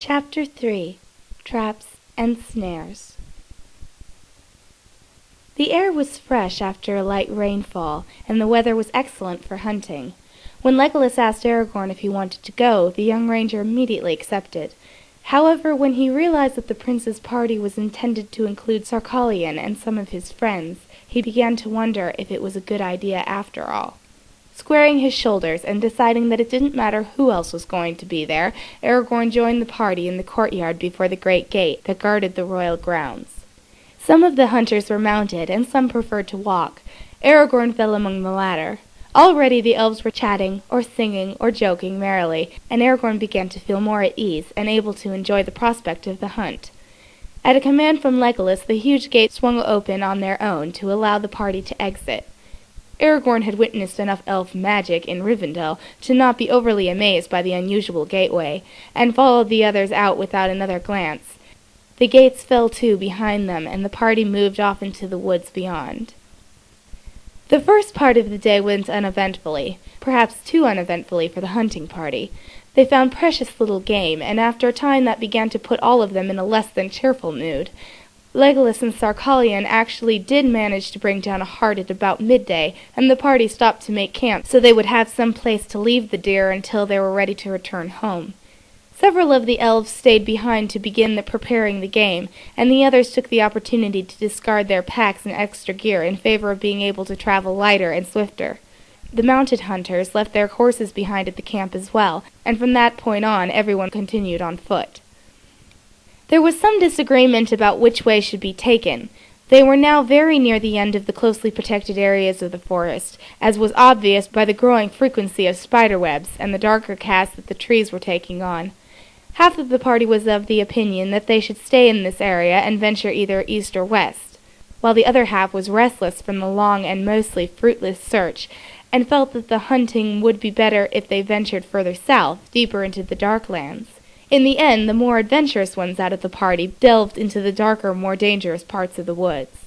Chapter 3 Traps and Snares. The air was fresh after a light rainfall, and the weather was excellent for hunting. When Legolas asked Aragorn if he wanted to go, the young ranger immediately accepted. However, when he realized that the prince's party was intended to include Sarkalion and some of his friends, he began to wonder if it was a good idea after all. Squaring his shoulders and deciding that it didn't matter who else was going to be there, Aragorn joined the party in the courtyard before the great gate that guarded the royal grounds. Some of the hunters were mounted, and some preferred to walk. Aragorn fell among the latter. Already the elves were chatting, or singing, or joking merrily, and Aragorn began to feel more at ease, and able to enjoy the prospect of the hunt. At a command from Legolas, the huge gate swung open on their own to allow the party to exit. Aragorn had witnessed enough elf magic in Rivendell to not be overly amazed by the unusual gateway, and followed the others out without another glance. The gates fell to behind them, and the party moved off into the woods beyond. The first part of the day went uneventfully, perhaps too uneventfully for the hunting party. They found precious little game, and after a time that began to put all of them in a less than cheerful mood. Legolas and Sarkalion actually did manage to bring down a hart at about midday, and the party stopped to make camp so they would have some place to leave the deer until they were ready to return home. Several of the elves stayed behind to begin preparing the game, and the others took the opportunity to discard their packs and extra gear in favor of being able to travel lighter and swifter. The mounted hunters left their horses behind at the camp as well, and from that point on everyone continued on foot. There was some disagreement about which way should be taken. They were now very near the end of the closely protected areas of the forest, as was obvious by the growing frequency of spiderwebs and the darker cast that the trees were taking on. Half of the party was of the opinion that they should stay in this area and venture either east or west, while the other half was restless from the long and mostly fruitless search, and felt that the hunting would be better if they ventured further south, deeper into the dark lands. In the end, the more adventurous ones out of the party delved into the darker, more dangerous parts of the woods.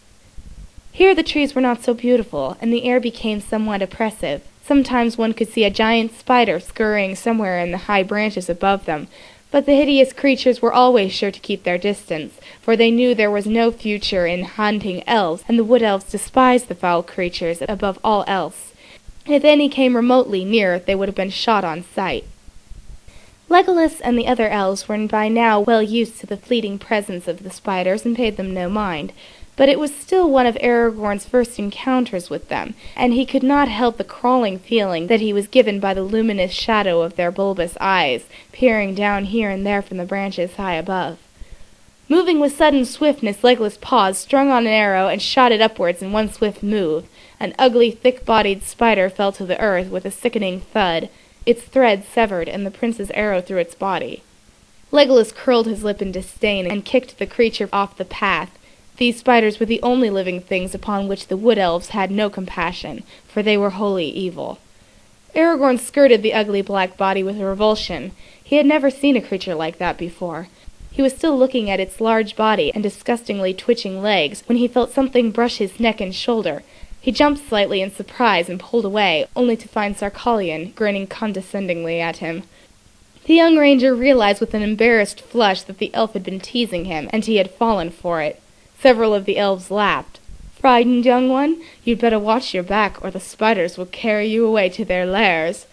Here the trees were not so beautiful, and the air became somewhat oppressive. Sometimes one could see a giant spider scurrying somewhere in the high branches above them, but the hideous creatures were always sure to keep their distance, for they knew there was no future in hunting elves, and the wood elves despised the foul creatures above all else. If any came remotely near, they would have been shot on sight. Legolas and the other elves were by now well used to the fleeting presence of the spiders and paid them no mind, but it was still one of Aragorn's first encounters with them, and he could not help the crawling feeling that he was given by the luminous shadow of their bulbous eyes, peering down here and there from the branches high above. Moving with sudden swiftness, Legolas paused, strung on an arrow, and shot it upwards in one swift move. An ugly, thick-bodied spider fell to the earth with a sickening thud. Its thread severed, and the prince's arrow through its body. Legolas curled his lip in disdain and kicked the creature off the path. These spiders were the only living things upon which the wood elves had no compassion, for they were wholly evil. Aragorn skirted the ugly black body with revulsion. He had never seen a creature like that before. He was still looking at its large body and disgustingly twitching legs when he felt something brush his neck and shoulder. He jumped slightly in surprise and pulled away, only to find Sarkalion grinning condescendingly at him. The young ranger realized with an embarrassed flush that the elf had been teasing him, and he had fallen for it. Several of the elves laughed. "Frightened, young one? You'd better watch your back, or the spiders will carry you away to their lairs."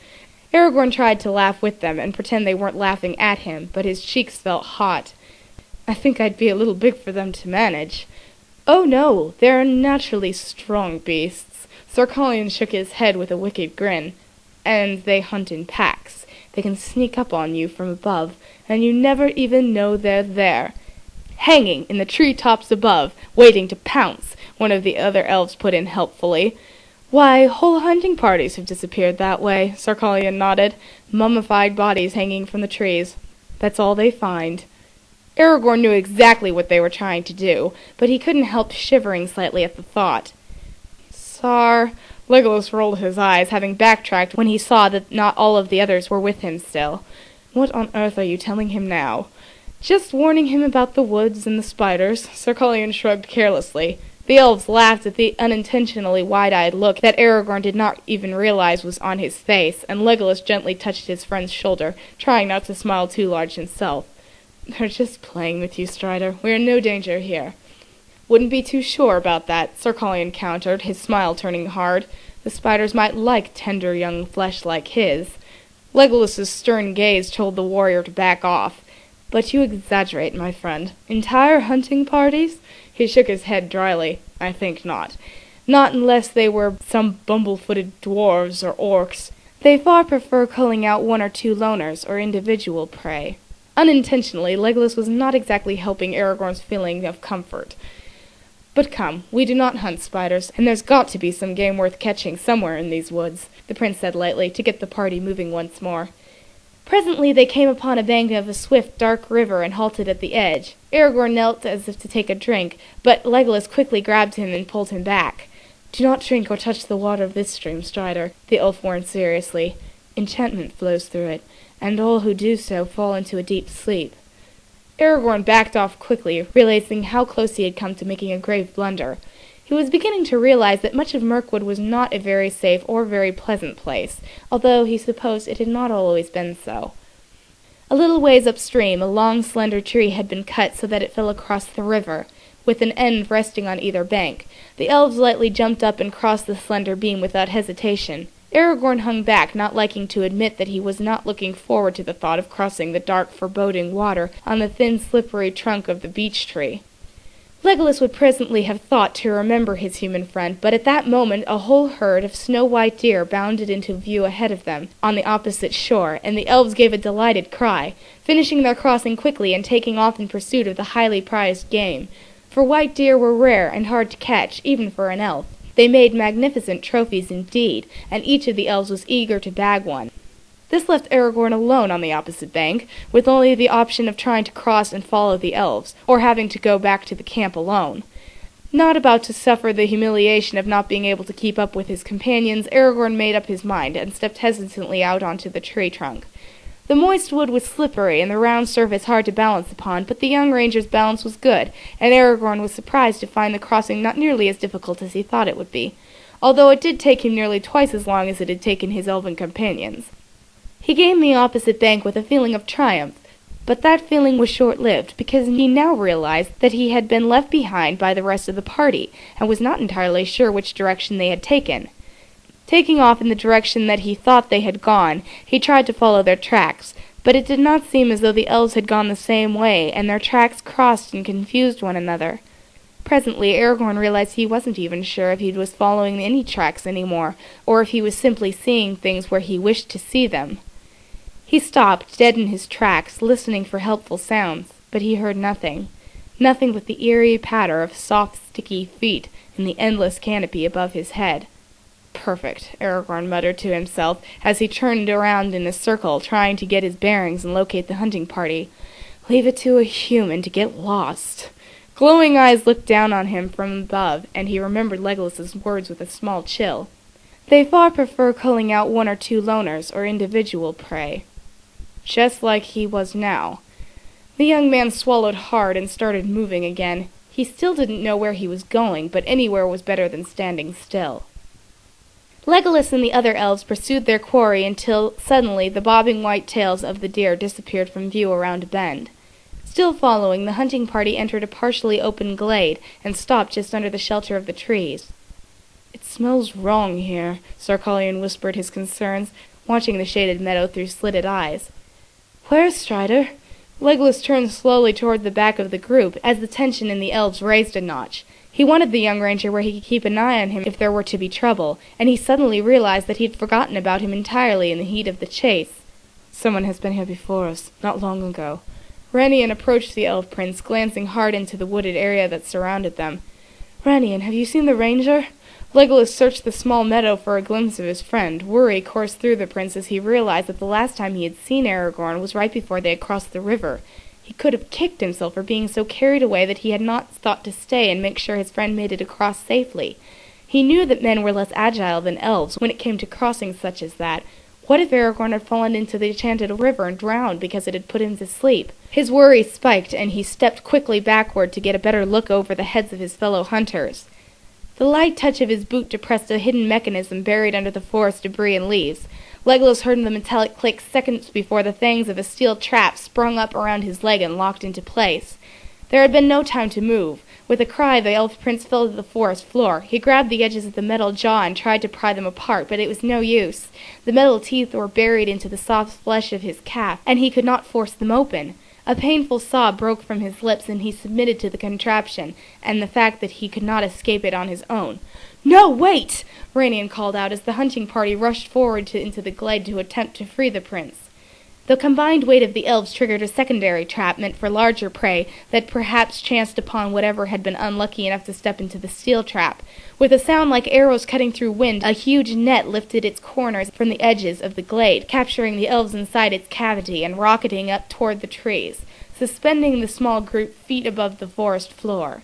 Aragorn tried to laugh with them and pretend they weren't laughing at him, but his cheeks felt hot. "I think I'd be a little big for them to manage." "Oh, no, they're naturally strong beasts." Sarkalion shook his head with a wicked grin. "And they hunt in packs. They can sneak up on you from above, and you never even know they're there." "Hanging in the tree-tops above, waiting to pounce," one of the other elves put in helpfully. "Why, whole hunting parties have disappeared that way," Sarkalion nodded. "Mummified bodies hanging from the trees. That's all they find." Aragorn knew exactly what they were trying to do, but he couldn't help shivering slightly at the thought. Legolas rolled his eyes, having backtracked when he saw that not all of the others were with him still. "What on earth are you telling him now?" "Just warning him about the woods and the spiders," Sarkalion shrugged carelessly. The elves laughed at the unintentionally wide-eyed look that Aragorn did not even realize was on his face, and Legolas gently touched his friend's shoulder, trying not to smile too large himself. "They're just playing with you, Strider. We are in no danger here." "Wouldn't be too sure about that," Sir Colin countered, his smile turning hard. The spiders might like tender young flesh like his. Legolas's stern gaze told the warrior to back off. "But you exaggerate, my friend. Entire hunting parties?" He shook his head dryly. "I think not. Not unless they were some bumble-footed dwarves or orcs. They far prefer culling out one or two loners or individual prey." Unintentionally, Legolas was not exactly helping Aragorn's feeling of comfort. "But come, we do not hunt spiders, and there's got to be some game worth catching somewhere in these woods," the prince said lightly, to get the party moving once more. Presently they came upon a bank of a swift, dark river and halted at the edge. Aragorn knelt as if to take a drink, but Legolas quickly grabbed him and pulled him back. "Do not drink or touch the water of this stream, Strider," the elf warned seriously. "Enchantment flows through it, and all who do so fall into a deep sleep." Aragorn backed off quickly, realizing how close he had come to making a grave blunder. He was beginning to realize that much of Mirkwood was not a very safe or very pleasant place, although he supposed it had not always been so. A little ways upstream, a long, slender tree had been cut so that it fell across the river, with an end resting on either bank. The elves lightly jumped up and crossed the slender beam without hesitation. Aragorn hung back, not liking to admit that he was not looking forward to the thought of crossing the dark, foreboding water on the thin, slippery trunk of the beech tree. Legolas would presently have thought to remember his human friend, but at that moment a whole herd of snow-white deer bounded into view ahead of them, on the opposite shore, and the elves gave a delighted cry, finishing their crossing quickly and taking off in pursuit of the highly prized game. For white deer were rare and hard to catch, even for an elf. They made magnificent trophies indeed, and each of the elves was eager to bag one. This left Aragorn alone on the opposite bank, with only the option of trying to cross and follow the elves, or having to go back to the camp alone. Not about to suffer the humiliation of not being able to keep up with his companions, Aragorn made up his mind, and stepped hesitantly out onto the tree trunk. The moist wood was slippery, and the round surface hard to balance upon, but the young ranger's balance was good, and Aragorn was surprised to find the crossing not nearly as difficult as he thought it would be, although it did take him nearly twice as long as it had taken his elven companions. He gained the opposite bank with a feeling of triumph, but that feeling was short-lived, because he now realized that he had been left behind by the rest of the party, and was not entirely sure which direction they had taken. Taking off in the direction that he thought they had gone, he tried to follow their tracks, but it did not seem as though the elves had gone the same way, and their tracks crossed and confused one another. Presently Aragorn realized he wasn't even sure if he was following any tracks any more, or if he was simply seeing things where he wished to see them. He stopped, dead in his tracks, listening for helpful sounds, but he heard nothing. Nothing but the eerie patter of soft, sticky feet in the endless canopy above his head. "Perfect," Aragorn muttered to himself, as he turned around in a circle, trying to get his bearings and locate the hunting party. "Leave it to a human to get lost." Glowing eyes looked down on him from above, and he remembered Legolas's words with a small chill. "They far prefer culling out one or two loners or individual prey." Just like he was now. The young man swallowed hard and started moving again. He still didn't know where he was going, but anywhere was better than standing still. Legolas and the other elves pursued their quarry until suddenly the bobbing white tails of the deer disappeared from view around a bend. Still following, the hunting party entered a partially open glade and stopped just under the shelter of the trees. "It smells wrong here," Sir Colin whispered his concerns, watching the shaded meadow through slitted eyes. "Where's Strider?" Legolas turned slowly toward the back of the group, as the tension in the elves raised a notch. He wanted the young ranger where he could keep an eye on him if there were to be trouble, and he suddenly realized that he had forgotten about him entirely in the heat of the chase. "Someone has been here before us, not long ago." Ranian approached the elf prince, glancing hard into the wooded area that surrounded them. "Ranian, have you seen the ranger?" Legolas searched the small meadow for a glimpse of his friend. Worry coursed through the prince as he realized that the last time he had seen Aragorn was right before they had crossed the river. He could have kicked himself for being so carried away that he had not thought to stay and make sure his friend made it across safely. He knew that men were less agile than elves when it came to crossing such as that. What if Aragorn had fallen into the enchanted river and drowned because it had put him to sleep? His worry spiked, and he stepped quickly backward to get a better look over the heads of his fellow hunters. The light touch of his boot depressed a hidden mechanism buried under the forest debris and leaves. Legolas heard the metallic click seconds before the fangs of a steel trap sprung up around his leg and locked into place. There had been no time to move. With a cry, the elf prince fell to the forest floor. He grabbed the edges of the metal jaw and tried to pry them apart, but it was no use. The metal teeth were buried into the soft flesh of his calf, and he could not force them open. A painful sob broke from his lips, and he submitted to the contraption, and the fact that he could not escape it on his own. "No, wait!" Ranian called out as the hunting party rushed forward into the glade to attempt to free the prince. The combined weight of the elves triggered a secondary trap meant for larger prey that perhaps chanced upon whatever had been unlucky enough to step into the steel trap. With a sound like arrows cutting through wind, a huge net lifted its corners from the edges of the glade, capturing the elves inside its cavity and rocketing up toward the trees, suspending the small group feet above the forest floor.